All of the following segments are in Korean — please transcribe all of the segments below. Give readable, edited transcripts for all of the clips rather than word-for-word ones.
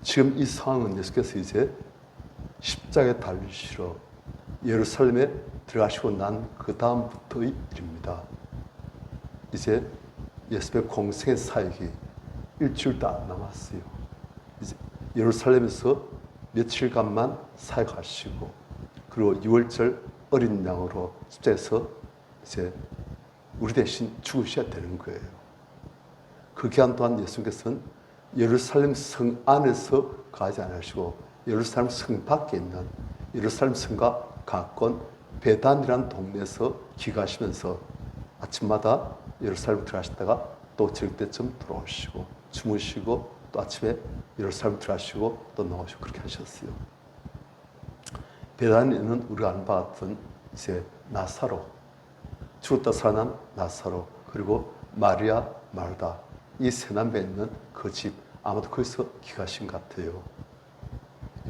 지금 이 상황은 예수께서 이제 십자가에 달리시러 예루살렘에 들어가시고 난 그 다음부터의 일입니다. 이제 예수의 공생의 사역이 일주일도 안 남았어요. 이제 예루살렘에서 며칠간만 사역하시고, 그리고 6월절 어린 양으로 십자가에서 이제 우리 대신 죽으셔야 되는 거예요. 그 기간 동안 예수님께서는 예루살렘 성 안에서 가지 않으시고 예루살렘 성 밖에 있는 예루살렘 성과 가까운 베단이라는 동네에서 기가하시면서 아침마다 예루살렘 들어가시다가 또 저녁 때쯤 돌아오시고 주무시고 또 아침에 예루살렘 들어가시고 또 나오시고 그렇게 하셨어요. 베단에는 우리가 아는 바와 같은 이제 나사로, 죽었다 살아난 나사로, 그리고 마리아, 마르다, 이 세 남매 있는 그 집, 아마도 거기서 기가하신 것 같아요.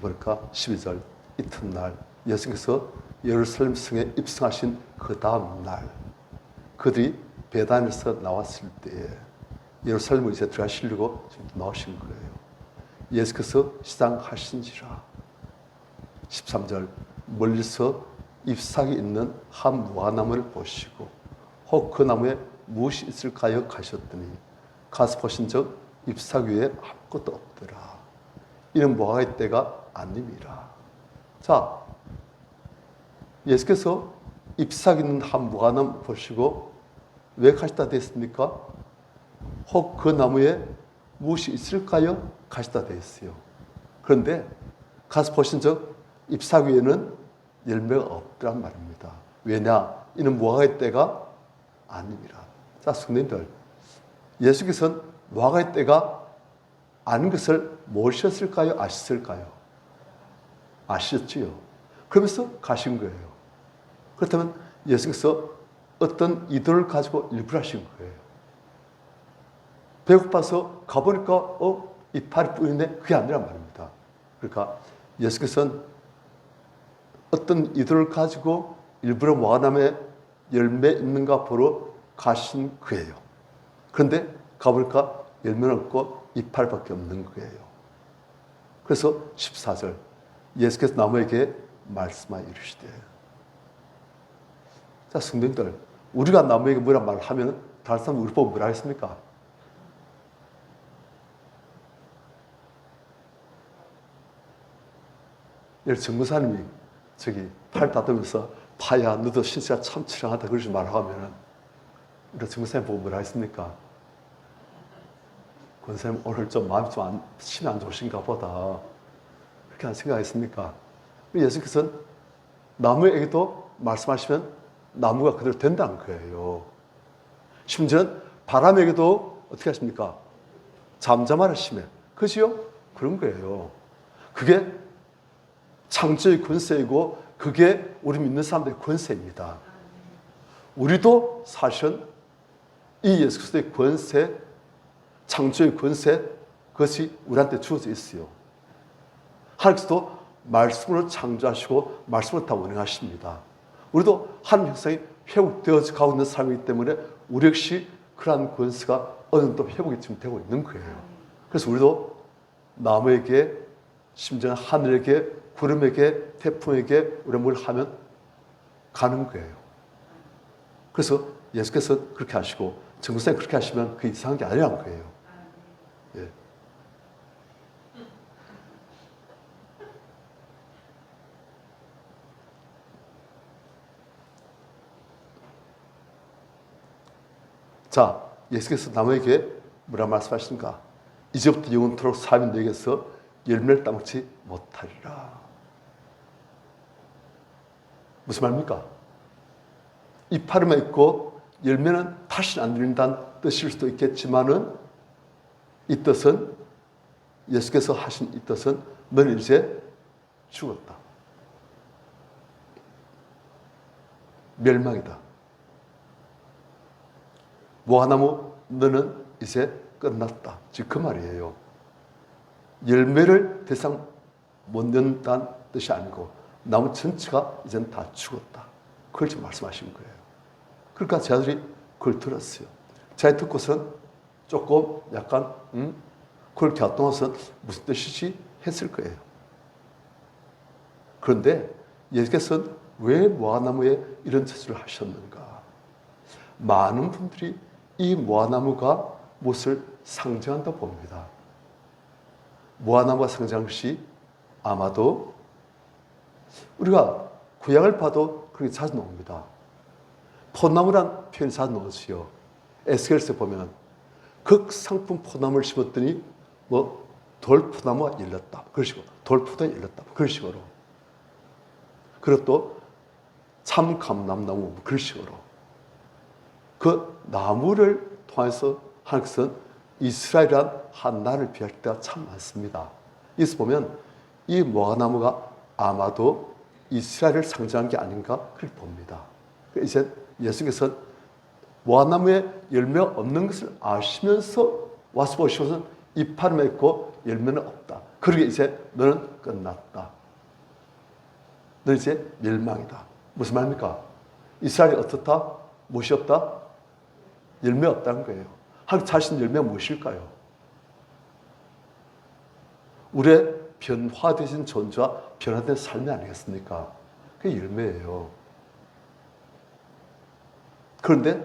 보니까 12절 이튿날 예수께서 예루살렘 성에 입성하신 그 다음 날 그들이 베단에서 나왔을 때에 예루살렘으로 이제 들어가시려고 지금 나오신 거예요. 예수께서 시장하신지라. 13절 멀리서 잎사귀 있는 한 무화나무를 보시고 혹 그 나무에 무엇이 있을까요? 가셨더니 가서 보신 적 잎사귀 위에 아무것도 없더라. 이는 무화과의 때가 아님이라. 자, 예수께서 잎사귀 있는 한 무화나무 보시고 왜 가시다 됐습니까? 혹 그 나무에 무엇이 있을까요? 가시다 됐어요. 그런데 가서 보신 적 잎사귀에는 열매가 없더란 말입니다. 왜냐? 이는 무화과의 때가 아닙니다. 자, 성도님들, 예수께서는 무화과의 때가 아닌 것을 모르셨을까요? 아셨을까요? 아셨지요. 그러면서 가신 거예요. 그렇다면 예수께서 어떤 의도를 가지고 일부러 하신 거예요. 배고파서 가보니까 이파리 뿌리네? 그게 아니란 말입니다. 그러니까 예수께서는 어떤 의도를 가지고 일부러 무화과나무에 열매 있는가 보러 가신 거예요. 그런데 가보니까 열매는 없고 이파리밖에 없는 거예요. 그래서 14절 예수께서 나무에게 말씀하여 이르시되. 자, 성도님들, 우리가 나무에게 뭐라 말하면 다른 사람 우리 보고 뭐라 했습니까? 예를 정무사님이 저기 팔 다듬으면서 파야 너도 신세가 참 치량하다 그러지 말라고 하면은 우리 정무사님 보고 뭐라 했습니까? 권사님 오늘 좀 마음이 심이 안 좋으신가 보다 그렇게 안 생각했습니까? 예수께서는 나무에게도 말씀하시면 나무가 그대로 된다는 거예요. 심지어는 바람에게도 어떻게 하십니까? 잠잠하라 심해. 그지요? 그런 거예요. 그게 창조의 권세이고 그게 우리 믿는 사람들의 권세입니다. 우리도 사실은 이 예수 그리스도의 권세, 창조의 권세, 그것이 우리한테 주어져 있어요. 하나님께서도 말씀으로 창조하시고 말씀으로 다 운행하십니다. 우리도 하나님 형상이 회복되어져 가고 있는 삶이기 때문에 우리 역시 그러한 권세가 어느 정도 회복이 지금 되고 있는 거예요. 그래서 우리도 나무에게, 심지어 하늘에게, 구름에게, 태풍에게 우리가 뭘 하면 가는 거예요. 그래서 예수께서 그렇게 하시고 정부사님 그렇게 하시면 그 이상한 게 아니라는 거예요. 예. 자, 예수께서 나무에게 뭐라 말씀하시는가? 이제부터 영원토록 사람이 너에게서 열매를 따먹지 못하리라. 무슨 말입니까? 이파리만 있고 열매는 다시 안 들린다는 뜻일 수도 있겠지만은 이 뜻은 예수께서 하신 이 뜻은 너는 이제 죽었다. 멸망이다. 무화과나무 너는 이제 끝났다. 즉 그 말이에요. 열매를 더 이상 못 낸다는 뜻이 아니고 나무 전체가 이제는 다 죽었다. 그걸 지금 말씀하신 거예요. 그러니까 제자들이 그걸 들었어요. 제가 듣고서는 조금 약간 그걸 갸동해서 무슨 뜻이지 했을 거예요. 그런데 예수께서는 왜 무화과나무에 이런 처치를 하셨는가? 많은 분들이 이 무화과나무가 무엇을 상징한다 봅니다. 무화과나무가 상징한 것이 아마도 우리가 구약을 봐도 그렇게 자주 나옵니다. 포나무란 표현이 자주 나오지요. 에스겔서에 보면 극상품 포나무를 심었더니 뭐 돌포나무가 일렀다. 그런 식으로. 돌포도 일렀다. 그런 식으로. 그리고 또 참감람나무 그런 식으로. 그 나무를 통해서 하나님께서는 이스라엘이란 한 나라를 비할 때가 참 많습니다. 여기서 보면 이 무화과나무가 아마도 이스라엘을 상징한 게 아닌가 그렇게 봅니다. 이제 예수께서는 무화과나무에 열매가 없는 것을 아시면서 와서 보시고서 이파를 맺고 열매는 없다. 그러게 이제 너는 끝났다. 너는 이제 멸망이다. 무슨 말입니까? 이스라엘이 어떻다? 무엇이 없다? 열매 없다는 거예요. 하나님 자신 열매가 무엇일까요? 우리의 변화되신 존재와 변화된 삶이 아니겠습니까? 그게 열매예요. 그런데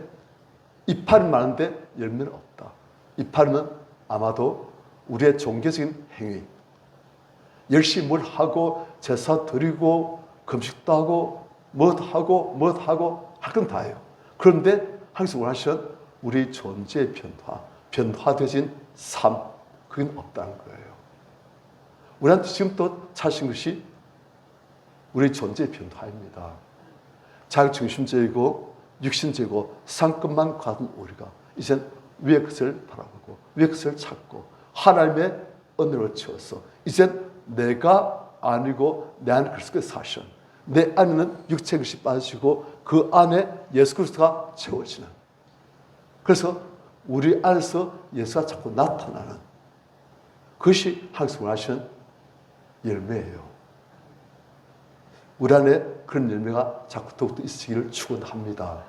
이파는 많은데 열매는 없다. 이파는 아마도 우리의 종교적인 행위, 열심히 뭘 하고 제사 드리고 금식도 하고 뭣 하고 할 건 다 해요. 그런데 하나님께서 원하시는 우리 존재의 변화되진 삶, 그건 없다는 거예요. 우리한테 지금 또 찾으신 것이 우리 존재의 변화입니다. 자기중심적이고 육신적이고 상급만 가진 우리가 이제 위의 것을 바라보고 위의 것을 찾고 하나님의 은혜를 채워서 이제 내가 아니고 내 안에 그리스도의 사신, 내 안에는 육체의 것이 빠지고 그 안에 예수 그리스도가 채워지는, 그래서 우리 안에서 예수가 자꾸 나타나는 그것이 하나님께서 원하시는 열매예요. 우리 안에 그런 열매가 자꾸 더욱더 있으기를 축원합니다.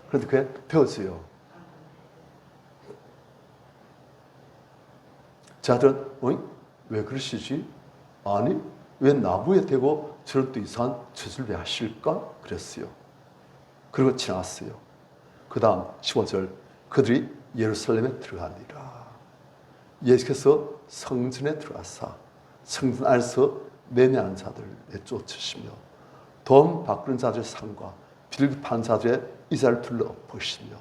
그런데 그게 되어져요. 자들은 왜 그러시지? 아니 왜 나무에 대고 저런 또 이상한 짓을 왜 하실까? 그랬어요. 그리고 지나갔어요. 그 다음 15절 그들이 예루살렘에 들어가니라. 예수께서 성전에 들어가사 성전 안에서 매매하는 자들을 내쫓으시며 돈 바꾸는 자들의 상과 비둘기 파는 자들의 이자를 둘러엎으시며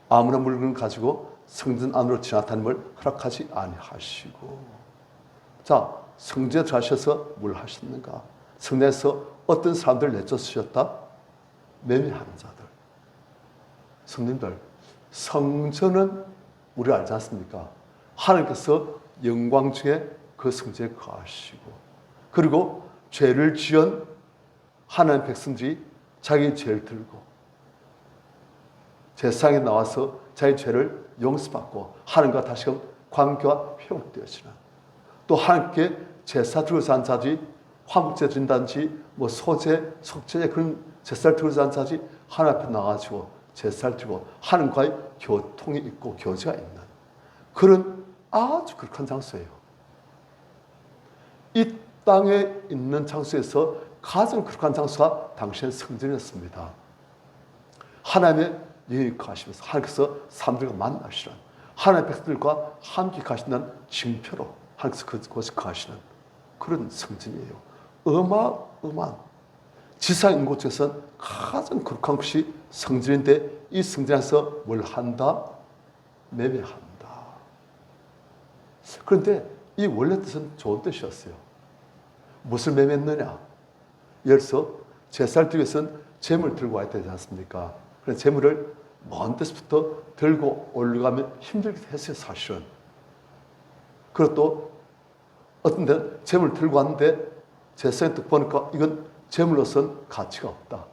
아무런 물건을 가지고 성전 안으로 지나다님을 허락하지 아니하시고. 자, 성전에 들어가셔서 뭘 하셨는가? 성전에서 어떤 사람들을 내쫓으셨다? 매매하는 자들. 성님들, 성전은 우리가 알지 않습니까? 하나님께서 영광 중에 그 성전에 거하시고, 그리고 죄를 지은 하나님 백성들이 자기 죄를 들고 제사장에 나와서 자기 죄를 용서받고 하나님과 다시금 관계가 회복되어지는, 또 하나님께 제사 들고자 하는 자들이 화목제 드린다든지 뭐 소제, 속죄제 그런 제사를 들고자 하는 자들이 하나님 앞에 나가지고 제사를 드리고 하나님과의 교통이 있고 교제가 있는 그런 아주 극한 장소예요. 이 땅에 있는 장소에서 가장 극한 장소가 당신의 성전이었습니다. 하나님의 영이 거하시면서 하나님께서 사람들과 만나시는, 하나님의 백성들과 함께 가신다는 징표로 하나님께서 그곳에 거하시는 그런 성전이에요. 어마어마한 지상 인구 중에서는 가장 거룩한 것이 성전인데 이 성전에서 뭘 한다? 매매한다. 그런데 이 원래 뜻은 좋은 뜻이었어요. 무엇을 매매했느냐? 예를 들어서 제사를 드리기 위해서는 재물을 들고 와야 되지 않습니까? 그래서 재물을 먼 데서부터 들고 올라가면 힘들게 했어요, 사실은. 그리고 또 어떤 데는 재물을 들고 왔는데 제사장이 딱 보니까 이건 재물로서는 가치가 없다.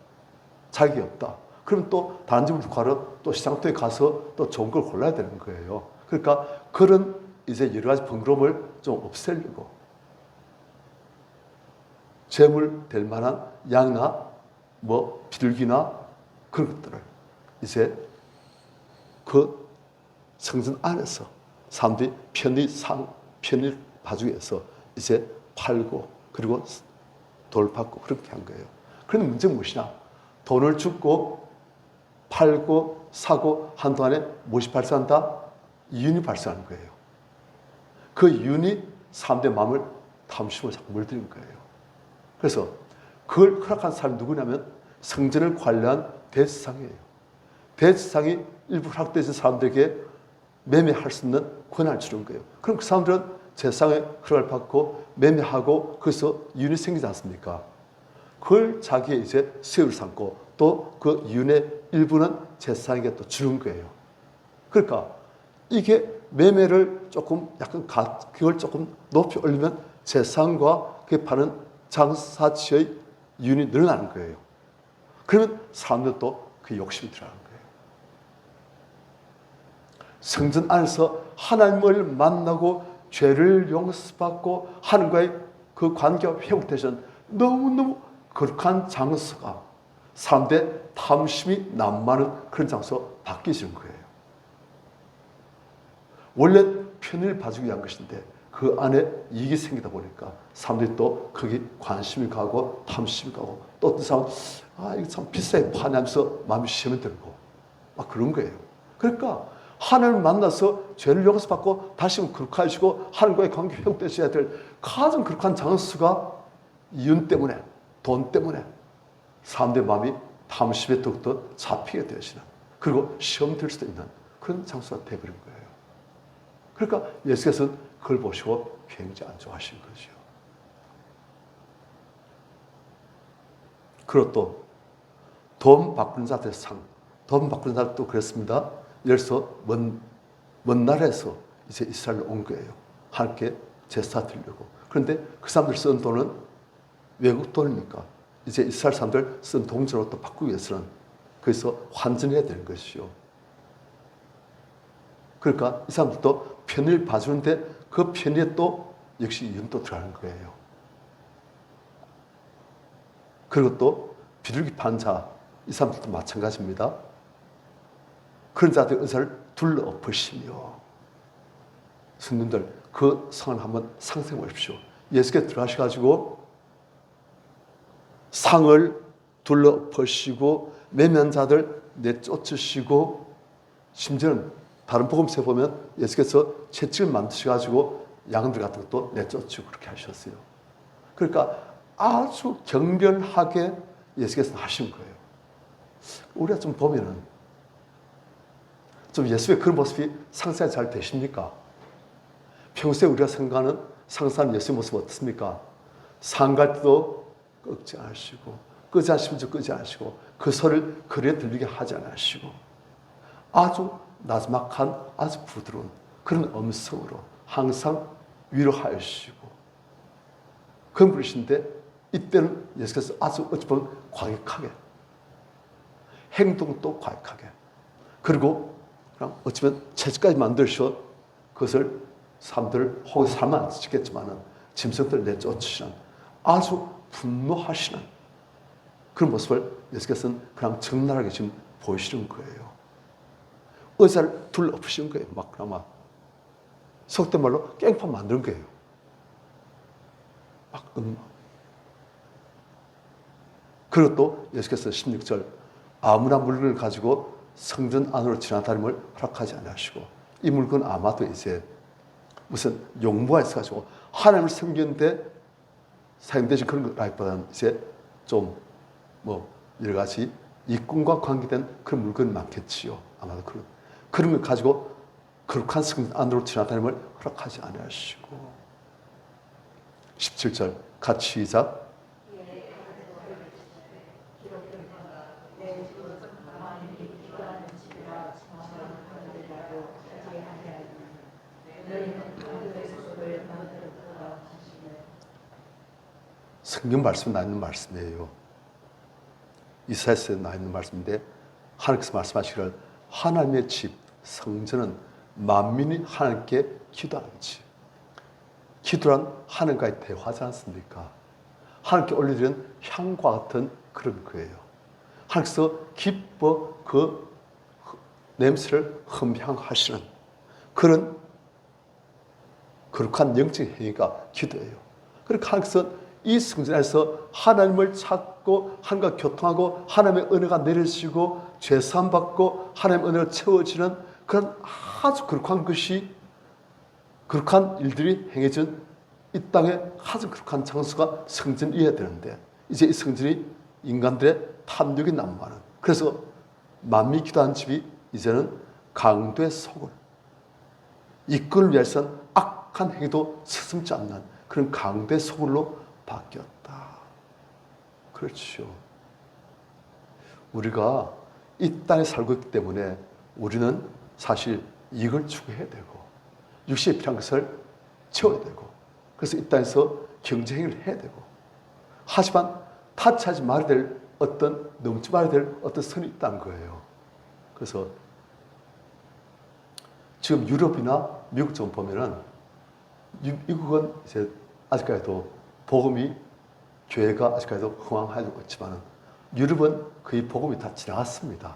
자격이 없다. 그럼 또 다른 집을 구하러 또 시장통에 가서 또 좋은 걸 골라야 되는 거예요. 그러니까 그런 이제 여러 가지 번거로움을 좀 없애려고 재물 될 만한 양이나 뭐 비둘기나 그런 것들을 이제 그 성전 안에서 사람들이 편히 봐주기 위해서 이제 팔고 그리고 돈을 받고 그렇게 한 거예요. 그런데 문제는 무엇이냐? 돈을 주고 팔고 사고 한 동안에 무엇이 발생한다? 이윤이 발생하는 거예요. 그 이윤이 사람들의 마음을 탐심으로 자꾸 물들인 거예요. 그래서 그걸 허락한 사람이 누구냐면 성전을 관리한 대제사장이에요. 대제사장이 일부 허락되신 사람들에게 매매할 수 있는 권한을 주는 거예요. 그럼 그 사람들은 제사장의 허락을 받고 매매하고 거기서 이윤이 생기지 않습니까? 그걸 자기의 이제 수익을 삼고 또 그 이윤의 일부는 제사장에게 또 주는 거예요. 그러니까 이게 매매를 조금 약간 그걸 조금 높이 올리면 제사장과 그 파는 장사치의 이윤이 늘어나는 거예요. 그러면 사람들도 그 욕심이 들어가는 거예요. 성전 안에서 하나님을 만나고 죄를 용서받고 하나님과의 그 관계가 회복되신 너무너무 거룩한 장소가 사람들의 탐심이 난무하는 그런 장소로 바뀌어지는 거예요. 원래 편의를 봐주기 위한 것인데 그 안에 이익이 생기다 보니까 사람들이 또 거기 관심이 가고 탐심이 가고 또 어떤 사람은 이거 참 비싸게 파냐면서 마음이 시험이 들고 막 그런 거예요. 그러니까 하나님을 만나서 죄를 용서받고 다시 거룩해지고 하나님과의 관계 회복되셔야 될 가장 거룩한 장수가 이윤 때문에 돈 때문에 사람들의 마음이 탐심에 더욱더 잡히게 되시는 그리고 시험 들 수도 있는 그런 장수가 되어버린 거예요. 그러니까 예수께서는 그걸 보시고 굉장히 안 좋아하신 거죠. 그리고 또 돈 바꾸는 자들의 상, 돈 바꾸는 자들도 그랬습니다. 예를 들어서 먼 나라에서 이제 이스라엘로 온 거예요. 하나님께 제사 드리려고. 그런데 그 사람들 쓴 돈은 외국 돈이니까 이제 이스라엘 사람들 쓴 동전으로 또 바꾸기 위해서는 거기서 환전해야 되는 것이죠. 그러니까 이 사람들도 편의를 봐주는데 그 편의에 또 역시 이윤도 들어가는 거예요. 그리고 또 비둘기 판 자, 이 사람들도 마찬가지입니다. 그런 자들의 의사를 둘러엎으시며 성도님들 그 상을 한번 상상해 보십시오. 예수께서 들어가셔가지고 상을 둘러엎으시고 매매한 자들 내쫓으시고 심지어는 다른 복음서에 보면 예수께서 채찍을 만드셔가지고 양들 같은 것도 내쫓고 그렇게 하셨어요. 그러니까 아주 경련하게 예수께서 하신 거예요. 우리가 좀 보면은 좀 예수의 그런 모습이 상상이 잘 되십니까? 평소에 우리가 상상하는 예수의 모습 어떻습니까? 상갈 때도 끄지 않으시고 끄지 않으시면 끄지 않으시고 그 소리를 그래 들리게 하지 않으시고 아주 나지막한 아주 부드러운 그런 음성으로 항상 위로하시고 그런 분이신데 이때는 예수께서 아주 어찌 보면 과격하게 행동도 과격하게 그리고 그냥 어쩌면 채찍까지 만드셔 그것을 사람들을 혹은 사람 안 지겠지만은 짐승들 내쫓으시는 아주 분노하시는 그런 모습을 예수께서는 그냥 적나라하게 지금 보이시는 거예요. 의자를 둘러엎으시는 거예요. 막 아마 속된 말로 깽판 만드는 거예요. 막 그리고 또 예수께서 16절 아무나 물건을 가지고 성전 안으로 지나다님을 허락하지 않으시고 이 물건 아마도 이제 무슨 용무가 있어가지고 하나님을 섬기는데 사용되신 그런 것보다는 이제 좀 뭐 여러 가지 일꾼과 관계된 그런 물건이 많겠지요. 아마도 그런 걸 가지고 거룩한 성전 안으로 지나다님을 허락하지 않으시고 17절 같이 시작 성경 말씀에 나 있는 말씀이에요. 이사야서에 나 있는 말씀인데 하나님께서 말씀하시기를 하나님의 집, 성전은 만민이 하나님께 기도하는 집. 기도란 하나님과의 대화지 않습니까? 하나님께 올려드리는 향과 같은 그런 거예요. 하나님께서 기뻐 그 냄새를 흠향하시는 그런 거룩한 영적인 행위가 기도예요. 그러니까 하나님께서 이 성전 안에서 하나님을 찾고 하나님과 교통하고 하나님의 은혜가 내려지고 죄사함 받고 하나님의 은혜가 채워지는 그런 아주 거룩한 것이, 거룩한 일들이 행해진 이 땅에 아주 거룩한 장소가 성전이어야 되는데, 이제 이 성전이 인간들의 탐욕이 난무하는, 그래서 만민이 기도한 집이 이제는 강도의 속을, 이끌을 위해서는 악한 행위도 서슴지 않는 그런 강도의 소굴로 바뀌었다. 그렇죠. 우리가 이 땅에 살고 있기 때문에 우리는 사실 이익을 추구해야 되고 육신에 필요한 것을 채워야 되고, 그래서 이 땅에서 경제행위를 해야 되고, 하지만 타치하지 말아야 될 어떤, 넘지 말아야 될 어떤 선이 있다는 거예요. 그래서 지금 유럽이나 미국 좀 보면은, 미국은 이제 아직까지도 복음이, 교회가 아직까지도 흥황하고 있지만은 유럽은 거의 복음이 다 지나갔습니다.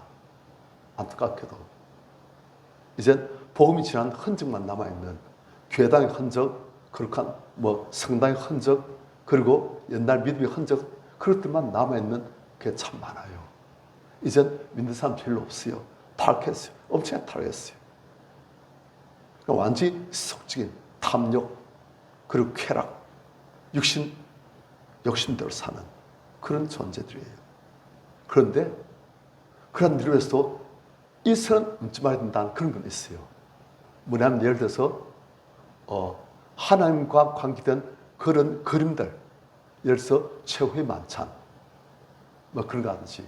안타깝게도. 이젠 복음이 지난 흔적만 남아있는 교회당의 흔적, 거룩한 성당의 흔적, 그리고 옛날 믿음의 흔적, 그것들만 남아있는 게 참 많아요. 이젠 믿는 사람 별로 없어요. 타락했어요. 엄청 타락했어요. 그러니까 완전히 속적인 탐욕, 그리고 쾌락, 욕심대로 사는 그런 존재들이에요. 그런데 그런 일을 위해서도 이 선은 넘지 말아야 된다는 그런 건 있어요. 뭐냐면 예를 들어서 하나님과 관계된 그런 그림들, 예를 들어서 최후의 만찬, 그런 거 하듯이,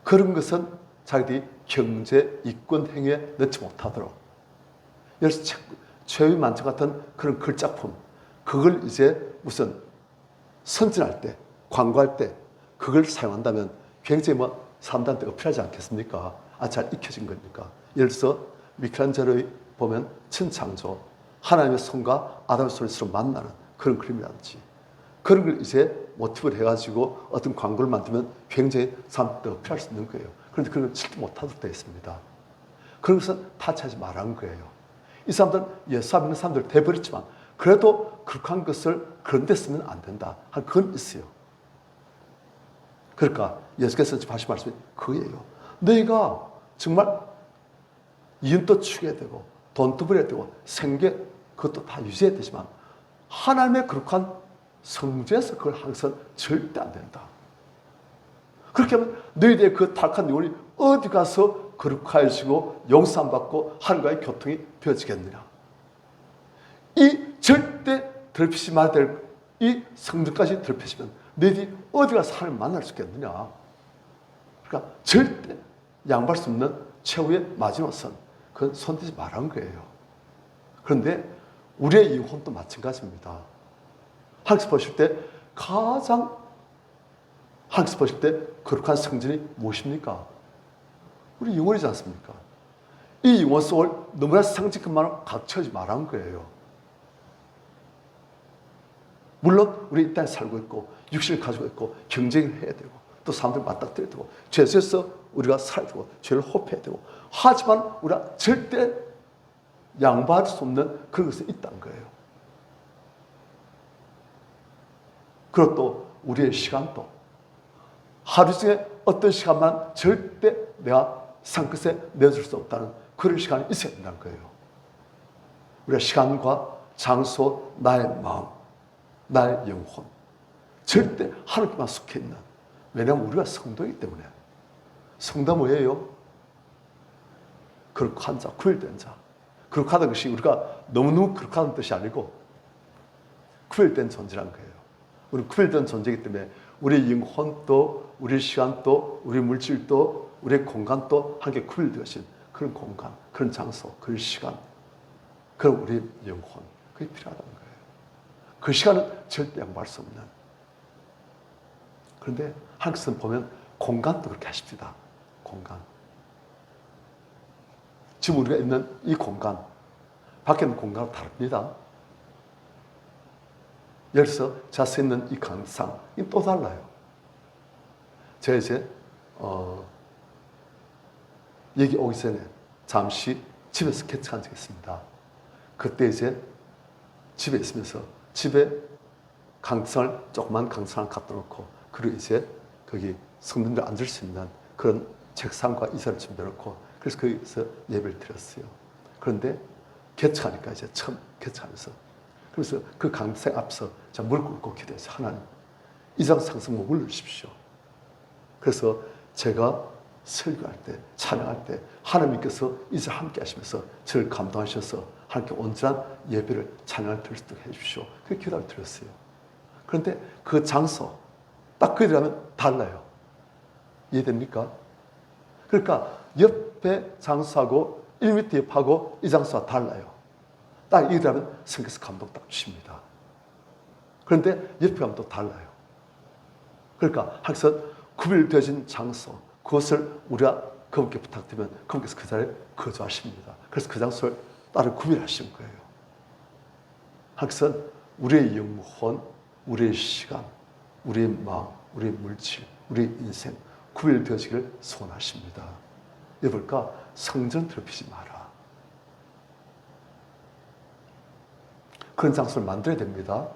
그런 것은 자기들이 경제, 이권 행위에 넣지 못하도록, 예를 들어서 최후의 만찬 같은 그런 글작품, 그걸 이제 무슨 선전할 때, 광고할 때 그걸 사용한다면 굉장히 사람들한테 어필하지 않겠습니까? 잘 익혀진 거니까. 예를 들어서 미켈란젤로의 보면 천창조, 하나님의 손과 아담의 손이 서로 만나는 그런 그림이라든지, 그런 걸 이제 모티브를 해가지고 어떤 광고를 만들면 굉장히 사람들한테 어필할 수 있는 거예요. 그런데 그런 걸 절대 못하도록 되어 있습니다. 그런 것은 타치하지 말라는 거예요. 이 사람들은 예수 믿는 사람들 돼버렸지만 그래도 그렇게 것을 그런 데 쓰면 안 된다. 그건 있어요. 그러니까 예수께서 하신 말씀이 그거예요. 너희가 정말 이윤도 추구해야 되고 돈도 벌여야 되고 생계 그것도 다 유지해야 되지만 하나님의 거룩한 성전에서 그걸 하는 것은 절대 안 된다. 그렇게 하면 너희들의 그 타락한 영혼이 어디 가서 거룩해지고 용서받고 하나님과의 교통이 되어지겠느냐. 이 절대 더럽히지 말아야 될 이 성전까지 더럽히시면 너희들이 어디 가서 하나님을 만날 수 있겠느냐. 그러니까 절대 양보할 수 없는 최후의 마지노선, 그건 손대지 말라는 거예요. 그런데 우리의 영혼도 마찬가지입니다. 하나님께서 보실 때 가장, 하나님께서 보실 때 거룩한 성전이 무엇입니까? 우리 영혼이지 않습니까? 이 영혼 속을 너무나 상징것만으로 갖춰지 말라는 거예요. 물론 우리 이 땅에 살고 있고 육신을 가지고 있고 경쟁을 해야 되고 또 사람들 맞닥뜨려야 되고 죄에서 우리가 살아야 되고 죄를 호피해야 되고, 하지만 우리가 절대 양보할 수 없는 그런 것이 있다는 거예요. 그리고 또 우리의 시간도 하루 중에 어떤 시간만 절대 내가 산끝에 내줄 수 없다는 그런 시간이 있어야 된다는 거예요. 우리가 시간과 장소, 나의 마음, 나의 영혼 절대 하나님께만 속해 있는, 왜냐하면 우리가 성도이기 때문에. 성도 뭐예요? 거룩한 자, 구별된 자. 거룩하다는 것이 우리가 너무너무 거룩하다는 뜻이 아니고 구별된 존재라는 거예요. 우리는 구별된 존재이기 때문에 우리의 영혼도, 우리의 시간도, 우리의 물질도, 우리의 공간도 함께 구별되어진 그런 공간, 그런 장소, 그런 시간, 그런 우리의 영혼, 그게 필요하다는 거예요. 그 시간은 절대 양보할 수 없는. 그런데 하나님께서는 보면 공간도 그렇게 하십니다. 공간. 지금 우리가 있는 이 공간, 밖에 있는 공간은 다릅니다. 예를 들어서 제가 서 있는 이 강상이 또 달라요. 제가 이제 여기 오기 전에 잠시 집에서 개척한 적이 있습니다. 그때 이제 집에 있으면서 집에 강상을 조그만 강상을 갖다 놓고 그리고 이제 거기 성도들 앉을 수 있는 그런 책상과 의자를 준비해 놓고 그래서 거기서 예배를 드렸어요. 그런데 개척하니까 이제 처음 개척하면서 그래서 그 강생 앞서 제가 무릎 꿇고 기도했어요. 하나님 이장 상승 목을 주십시오. 그래서 제가 설교할 때 찬양할 때 하나님께서 이제 함께 하시면서 저를 감동하셔서 하나님께 온전한 예배를 찬양을 드릴 수 있도록 해주십시오. 그 기도를 드렸어요. 그런데 그 장소 딱 그 들어가면 달라요. 이해됩니까? 그러니까 옆에 장소하고 1m 옆하고 이 장소가 달라요. 딱 이게 들어가면 성경에서 감동 딱 주십니다. 그런데 옆에 가면 또 달라요. 그러니까 항상 구별되어진 장소 그것을 우리가 그분께 부탁드리면 그분께서 그 자리에 거주하십니다. 그래서 그 장소를 따로 구별하신 거예요. 항상 우리의 영혼, 우리의 시간, 우리의 마음, 우리의 물질, 우리의 인생 구별되어지기를 소원하십니다. 여볼까 성전 더럽히지 마라. 그런 장소를 만들어야 됩니다.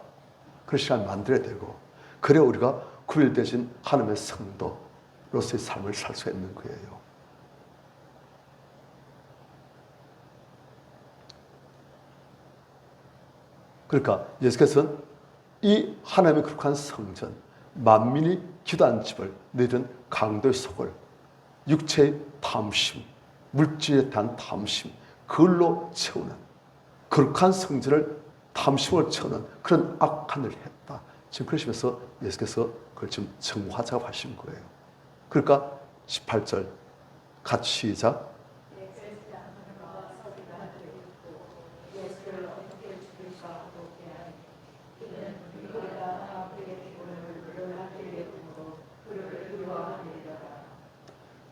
그런 시간을 만들어야 되고 그래야 우리가 구별되어진 하나님의 성도로서의 삶을 살 수 있는 거예요. 그러니까 예수께서는 이 하나님의 거룩한 성전, 만민이 기도한 집을 내린 강도의 속을 육체의 탐심, 물질에 대한 탐심, 그걸로 채우는 거룩한 성전을 탐심을 채우는 그런 악한 일을 했다. 지금 그러시면서 예수께서 그걸 지금 정화자고 하신 거예요. 그러니까 18절 같이 시작.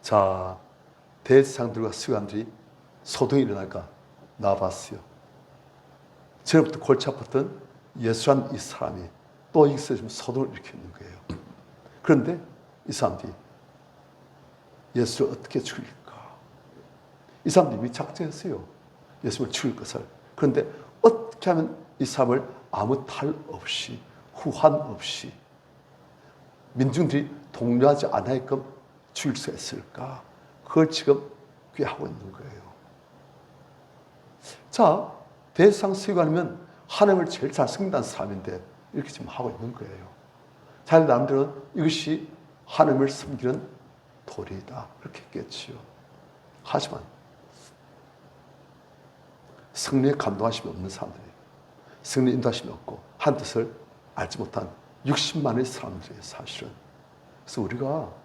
자, 대제사장들과 서기관들이 소동이 일어나니까 나와봤어요. 전부터 골치 아팠던 예수란 이 사람이 또 여기서 지금 소동을 일으키는 거예요. 그런데 이 사람들이 예수를 어떻게 죽일까? 이 사람들이 이미 작정했어요. 예수를 죽일 것을. 그런데 어떻게 하면 이 사람을 아무 탈 없이 후환 없이 민중들이 동료하지 않게끔 죽일 수 있을까? 그걸 지금 꾀하고 있는 거예요. 자, 대제사장 서기관이면 하나님을 제일 잘 섬긴다는 사람인데 이렇게 지금 하고 있는 거예요. 자기 남들은 이것이 하나님을 섬기는 도리이다 그렇게 했겠지요. 하지만 성령의 감동하심이 없는 사람들이 성령의 인도하심이 없고 한 뜻을 알지 못한 60만의 사람들이 사실은 그래서 우리가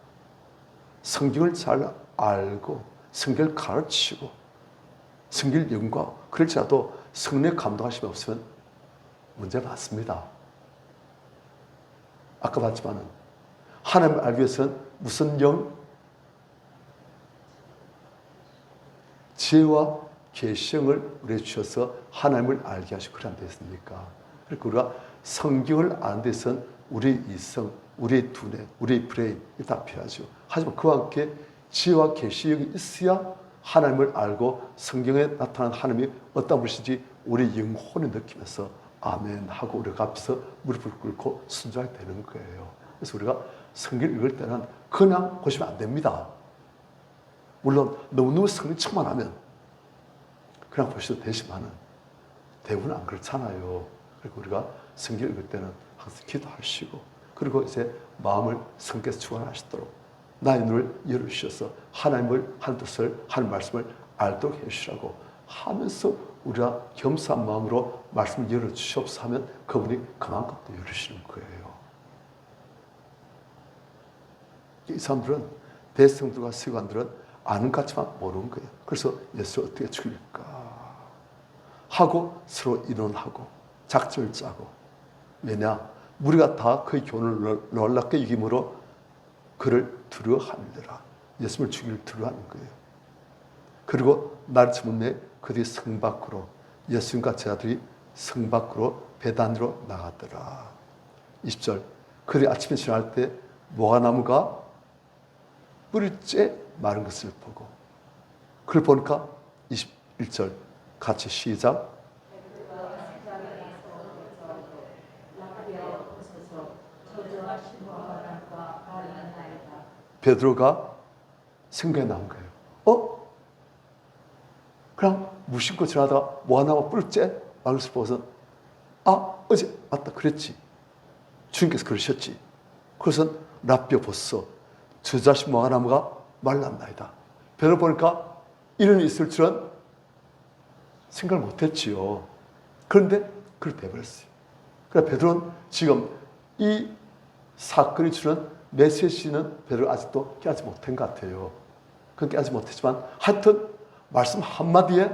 성경을 잘 알고 성경을 가르치고 성경을 연구하고 그럴지라도 성령의 감동하심이 없으면 문제가 많습니다. 아까 봤지만은 하나님을 알기 위해서는 무슨 영? 지혜와 계시형을 우리에게 주셔서 하나님을 알게 하시고 그러면 되겠습니까? 그러니까 우리가 성경을 아는 데서는 우리의 이성, 우리의 두뇌, 우리의 브레인 이게 다 필요하죠. 하지만 그와 함께 지혜와 계시형이 있어야 하나님을 알고 성경에 나타난 하나님이 어떤 분이신지 우리 영혼이 느끼면서 아멘 하고 우리가 앞에서 무릎을 꿇고 순종하게 되는 거예요. 그래서 우리가 성경을 읽을 때는 그냥 보시면 안 됩니다. 물론 너무너무 성경 충만하면 그냥 보셔도 되지만은 대부분 안 그렇잖아요. 그리고 우리가 성경 읽을 때는 항상 기도하시고 그리고 이제 마음을 성경에서 주관하시도록 나의 눈을 열어주셔서 하나님을 한 뜻을 한 말씀을 알도록 해주시라고 하면서 우리가 겸손한 마음으로 말씀을 열어주시옵소서 하면 그분이 그만큼 또 열으시는 거예요. 이 사람들은 대성들과 서기관들은 아는 것 같지만 모르는 거예요. 그래서 예수를 어떻게 죽일까 하고 서로 의논하고 작전을 짜고 왜냐 우리가 다 그의 교훈을 놀랍게 이김으로 그를 두려워하느니라. 예수를 죽이를 두려워하는 거예요. 그리고 날 즈음에 그들이 성 밖으로 예수님과 제자들이 성 밖으로 배단으로 나가더라. 20절 그들이 아침에 지날 때 모아나무가 뿌리째 마른 것을 보고 그걸 보니까 21절 같이 시작 베드로가 생각이 난 거예요. 그냥 무심코 지나다가 뭐 하나 뿔째? 왕을 보고서 어제 맞다 그랬지. 주님께서 그러셨지. 그것은 랍비어 보소. 저 자식 무화과나무가 말랐나이다. 베드로 보니까 이런 일이 있을 줄은 생각을 못했지요. 그런데 그렇게 돼버렸어요. 그러니까 베드로는 지금 이 사건이 주는 메시지는 베드로가 아직도 깨닫지 못한 것 같아요. 그건 깨닫지 못했지만 하여튼 말씀 한마디에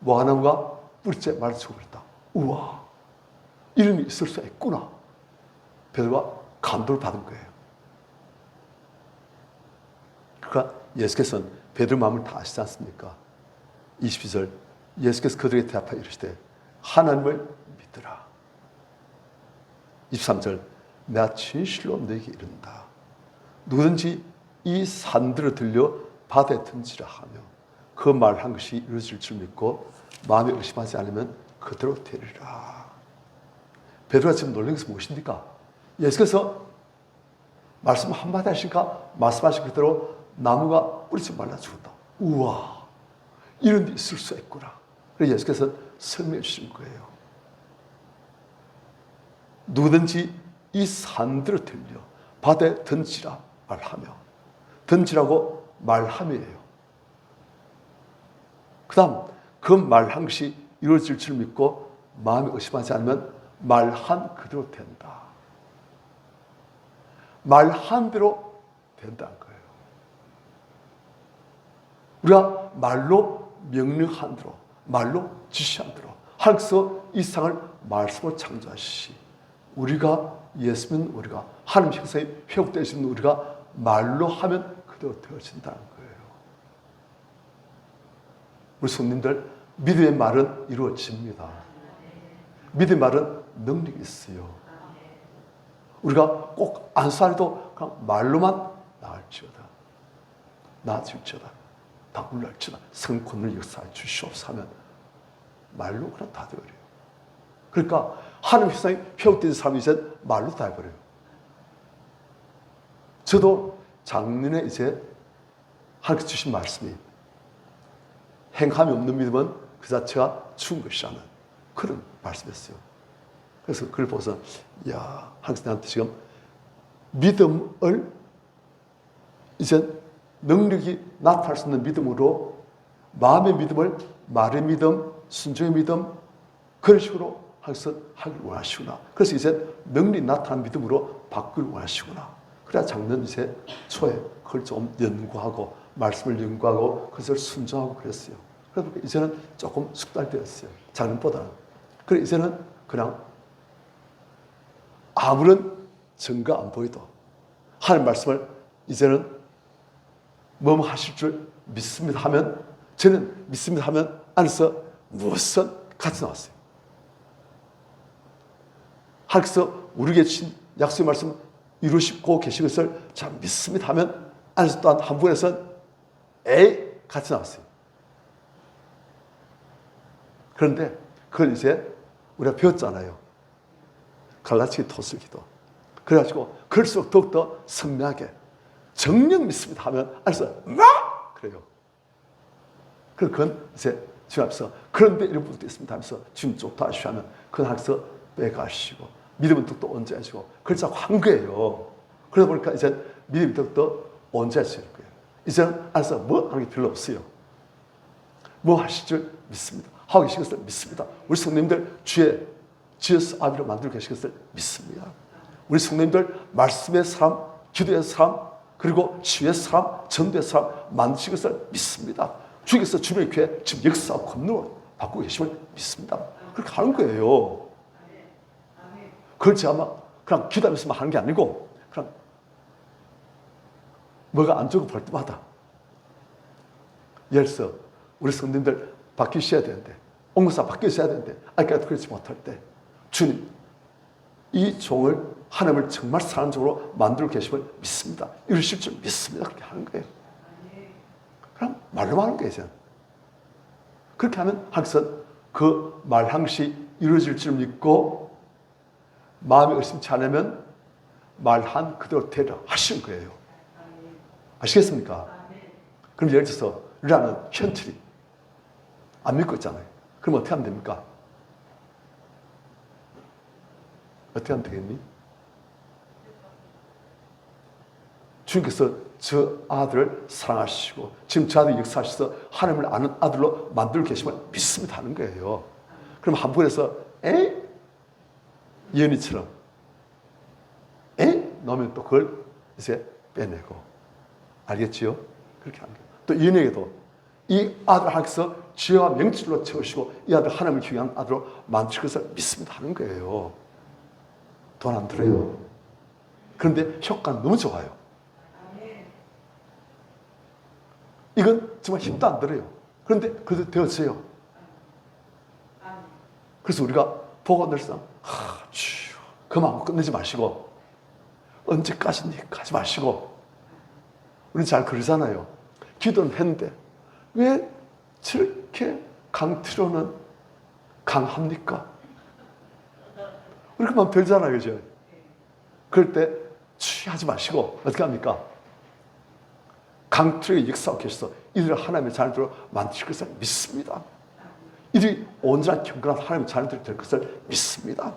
무화과나무가 뿌리째 말라 죽어버렸다. 우와, 이런 일이 있을 수 있구나. 베드로가 감동을 받은 거예요. 그러니까 예수께서는 베드로 마음을 다 아시지 않습니까? 22절 예수께서 그들에게 대답하여 이르시되 하나님을 믿으라. 23절 내가 진실로 너에게 이른다. 누구든지 이 산들을 들려 바다에 던지라 하며 그 말한 것이 이루어질 줄 믿고 마음에 의심하지 않으면 그대로 되리라. 베드로가 지금 놀란 것은 무엇입니까? 예수께서 말씀 한마디 하시니까 말씀하신 그대로 나무가 뿌리째 말라 죽었다. 우와, 이런 데 있을 수 있구나. 그래서 예수께서 설명해 주신 거예요. 누구든지 이 산들을 들려 바다에 던지라 말하며, 던지라고 말함이에요. 그 다음 그 말한 것이 이루어질 줄 믿고 마음에 의심하지 않으면 말한 그대로 된다. 말한 대로 된다는 거예요. 우리가 말로 명령한 대로, 말로 지시한 대로 하나님께서 이 세상을 말씀으로 창조하시니 우리가 예수 믿는 우리가 하나님 형상에 회복되시는 우리가 말로 하면 그대로 되어진다는 거예요. 우리 손님들, 믿음의 말은 이루어집니다. 믿음의 말은 능력이 있어요. 우리가 꼭 안수하리도 그냥 말로만 나을지어다, 나아질지어다, 다 물날지어다, 성권을 역사해 주시옵소서 하면 말로 그냥 다 되어버려요. 그러니까 하나님 세상에 회복된 사람이 이제 말로 다 해버려요. 저도 작년에 이제 하나님께서 주신 말씀이 행함이 없는 믿음은 그 자체가 죽은 것이라는 그런 말씀이었어요. 그래서 그걸 보고서 야, 하나님께서 나한테 지금 믿음을 이제 능력이 나타날 수 있는 믿음으로 마음의 믿음을 말의 믿음, 순종의 믿음 그런 식으로 하나님께서 하길 원하시구나. 그래서 이제 능력이 나타난 믿음으로 바꾸길 원하시구나. 그래야 작년 이제 초에 그걸 좀 연구하고 말씀을 연구하고 그것을 순종하고 그랬어요. 그래서 이제는 조금 숙달되었어요. 작년보다는. 그래 이제는 그냥 아무런 증거 안 보이도 하나님 말씀을 이제는 뭐 하실 줄 믿습니다 하면 저는 믿습니다 하면 안에서 무슨 같이 나왔어요. 하나님께서 우리에게 주신 약속의 말씀 이루시고 계신 것을 참 믿습니다 하면 안에서 또한 한 부분에서는 에이 같이 나왔어요. 그런데 그걸 이제 우리가 배웠잖아요. 갈라치기 토술 기도. 그래가지고 그럴수록 더욱더 선명하게 정령 믿습니다 하면 안에서 막 그래요. 그건 이제 주님 앞에서 그런데 이런 부분도 있습니다 하면서 주님 좋다 하시고 하면 그건 하면서 빼가시고 믿음은 더욱더 온전해지고 그걸 자꾸 한 거예요. 그러다 보니까 이제 믿음이 더욱더 온전해지는 거예요. 이제는 안에서 뭐 하는 게 별로 없어요. 뭐 하실 줄 믿습니다. 하고 계신 것을 믿습니다. 우리 성도님들 주의 지어서 아비로 만들고 계신 것을 믿습니다. 우리 성도님들 말씀의 사람, 기도의 사람, 그리고 치유의 사람, 전도의 사람 만드신 것을 믿습니다. 주께서 주님의 교회 지금 역사하고 권능을 바꾸고 계심을 믿습니다. 그렇게 하는 거예요. 그걸 제가 그냥 기도하면서 하는 게 아니고 그냥 뭐가 안 좋고 볼 때마다 예를 들어서 우리 성도님들 바뀌셔야 되는데 옹사 바뀌셔야 되는데 아직까지 그렇지 못할 때 주님 이 종을 하나님을 정말 사랑하는 종으로 만들고 계심을 믿습니다. 이루실 줄 믿습니다. 그렇게 하는 거예요. 그럼 말로만 하는 거예요. 이제. 그렇게 하면 하나님께서 그 말한 것이 이루어질 줄 믿고 마음에 의심치 않으면 말한 그대로 되라 하시는 거예요. 아시겠습니까? 그럼 예를 들어서 우리라는 현철이 안 믿고 있잖아요. 그럼 어떻게 하면 됩니까? 어떻게 하면 되겠니? 주님께서 저 아들을 사랑하시고 지금 저 아들이 역사하셔서 하나님을 아는 아들로 만들고 계심을 믿습니다 하는 거예요. 그럼 한번에서 예언이처럼 넣으면 또 그걸 이제 빼내고, 알겠지요? 그렇게 하는 거예요. 또 예언에게도 이 아들 하나님께서 지혜와 명철로 채우시고 이 아들 하나님을 귀한 아들로 만드실 것을 믿습니다 하는 거예요. 돈 안 들어요. 그런데 효과는 너무 좋아요. 이건 정말 힘도 안 들어요. 그런데 그래도 되어져요. 그래서 우리가 보고 늘상 주여 그 마음 끝내지 마시고, 언제까지니 가지 마시고. 우리 잘 그러잖아요. 기도는 했는데 왜 저렇게 강티로는 강합니까? 이렇게 마음 들잖아요, 그죠? 그럴 때 취하지 마시고 어떻게 합니까? 강티로의 역사하고 계셔서 이들을 하나님의 자녀들로 만드실 것을 믿습니다. 이들이 온전한 경건한 하나님의 자녀들이 될 것을 믿습니다.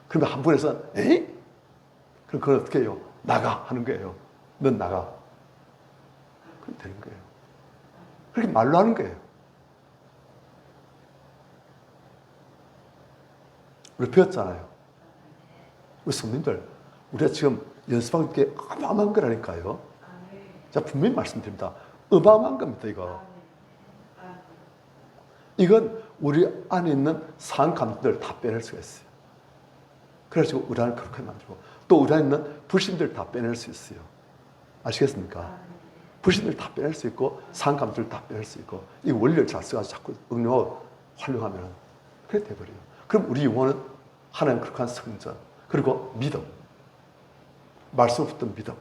그러면 한 분에서 그럼 그걸 어떻게 해요? 나가 하는 거예요. 넌 나가. 그럼 되는 거예요. 그렇게 말로 하는 거예요. 우리 배웠잖아요. 우리 성님들, 우리가 지금 연습하는 게 어마어마한 거라니까요. 자, 분명히 말씀드립니다. 어마어마한 겁니다, 이거. 이건 우리 안에 있는 상한 감정들을 다 빼낼 수가 있어요. 그래서 우리 안을 그렇게 만들고, 또 우리 안에 있는 불신들을 다 빼낼 수 있어요. 아시겠습니까? 불신들을 다 빼낼 수 있고 상한 감정들을 다 빼낼 수 있고, 이 원리를 잘 써가지고 자꾸 응용하고 활용하면 그래 돼버려요. 그럼 우리 영혼은 하나님 그렇게 성전, 그리고 믿음, 말씀 붙든 믿음,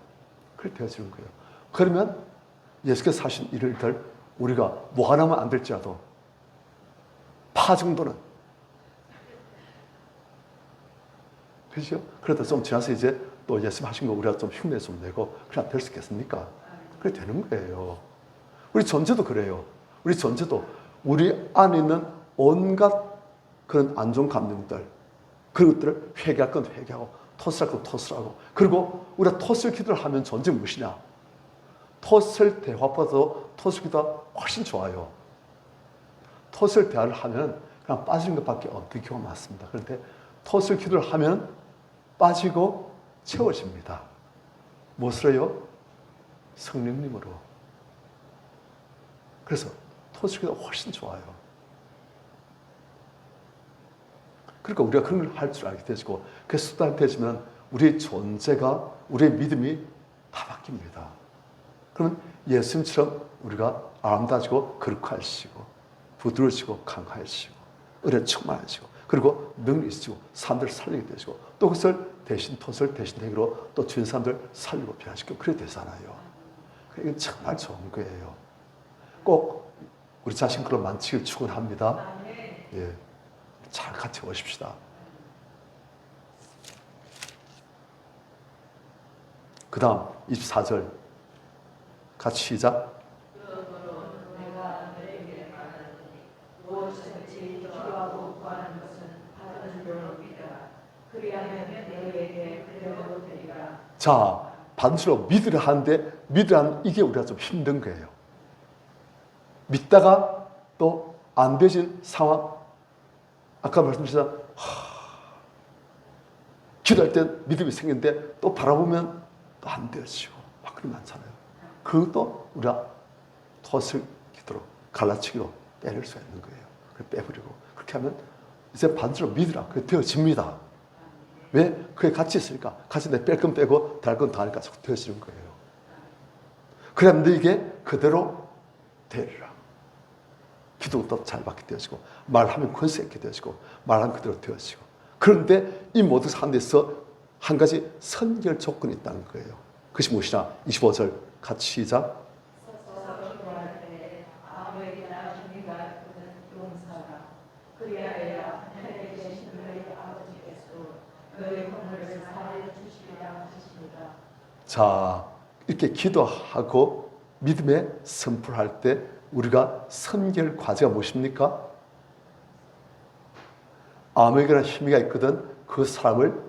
그래 되어지는 거예요. 그러면 예수께서 하신 일들 우리가 뭐 하나만 안 될지라도 파 정도는, 그렇죠? 그러다 좀 지나서 이제 또 예수 하신 거 우리가 좀 흉내 좀 내고 그냥 될 수 있겠습니까? 그래 되는 거예요. 우리 존재도 그래요. 우리 존재도 우리 안에 있는 온갖 그런 안 좋은 감정들, 그런 것들을 회개할 건 회개하고 토스할 건 토스하고, 그리고 우리가 토스 기도를 하면 존재 무엇이냐? 토스 대화보다도 토스 기도가 훨씬 좋아요. 토스 대화를 하면 그냥 빠지는 것밖에 없는 경우가 많습니다. 그런데 토스 기도를 하면 빠지고 채워집니다. 무엇으로요? 성령님으로. 그래서 토스 기도가 훨씬 좋아요. 그러니까 우리가 그런 걸 할 줄 알게 되지고, 그 습관이 되지면 우리의 존재가, 우리의 믿음이 다 바뀝니다. 그러면 예수님처럼 우리가 아름다워지고 거룩하시고 부드러우시고 강하시고 은혜 충만하시고, 그리고 능력이 있으시고 사람들을 살리게 되시고, 또 그것을 대신 토스를 대신 행위로 또 주변 사람들 살리고 변화시키고 그래 되잖아요. 이건 정말 좋은 거예요. 꼭 우리 자신 그런 만치길 축원합니다. 예, 잘 같이 오십시다. 그 다음 24절 같이 시작. 자, 반드시로 믿으려 하는데 믿으라는 이게 우리가 좀 힘든 거예요. 믿다가 또 안 되진 상황. 아까 말씀드렸잖아요. 기도할 때 믿음이 생기는데 또 바라보면 또 안 되어지고 막 그런 많잖아요. 그것도 우리가 토스 기도로 갈라치기로 빼낼 수 있는 거예요. 그걸 빼버리고 그렇게 하면 이제 반드시로 믿으라. 그게 되어집니다. 왜? 그게 같이 있으니까. 같이 내 뺄 건 빼고 달 건 다니까 자꾸 되어지는 거예요. 그러면 이게 그대로 되리라. 기도도 잘 받게 되어지고, 말하면 권세 있게 되어지고, 말하면 그대로 되어지고. 그런데 이 모든 사안에서 한 가지 선결 조건이 있다는 거예요. 그것이 무엇이냐? 25절 같이 시작. 자, 이렇게 기도하고 믿음의 선포를 할 때 우리가 섬길 과제가 무엇입니까? 아무에게나 힘이 있거든 그 사람을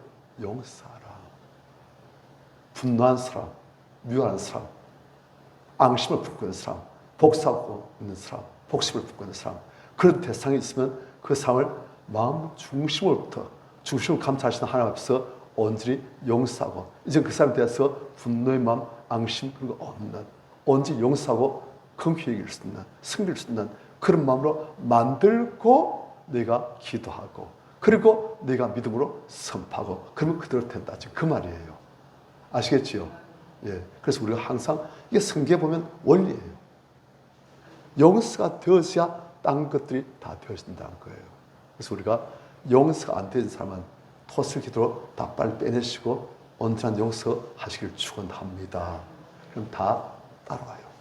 용서하라. 분노한 사람, 미워하는 사람, 앙심을 품고 있는 사람, 복사하고 있는 사람, 복심을 품고 있는 사람, 그런 대상이 있으면 그 사람을 마음 중심으로부터 중심을 감싸시는 하나님 앞에서 온전히 용서하고 이제 그 사람에 대해서 분노의 마음, 앙심 그런 거 없는 온전히 용서하고 긍휼히 여길 수 있는 승리할 수 있는 그런 마음으로 만들고 내가 기도하고 그리고 내가 믿음으로 선포하고 그러면 그대로 된다. 지금 그 말이에요. 아시겠지요? 예. 그래서 우리가 항상 이게 성경에 보면 원리예요. 용서가 되어져야 딴 것들이 다 되어진다는 거예요. 그래서 우리가 용서가 안 되는 사람은 토슬 기도로 다 빨리 빼내시고 온전한 용서 하시길 축원합니다. 그럼 다 따라와요.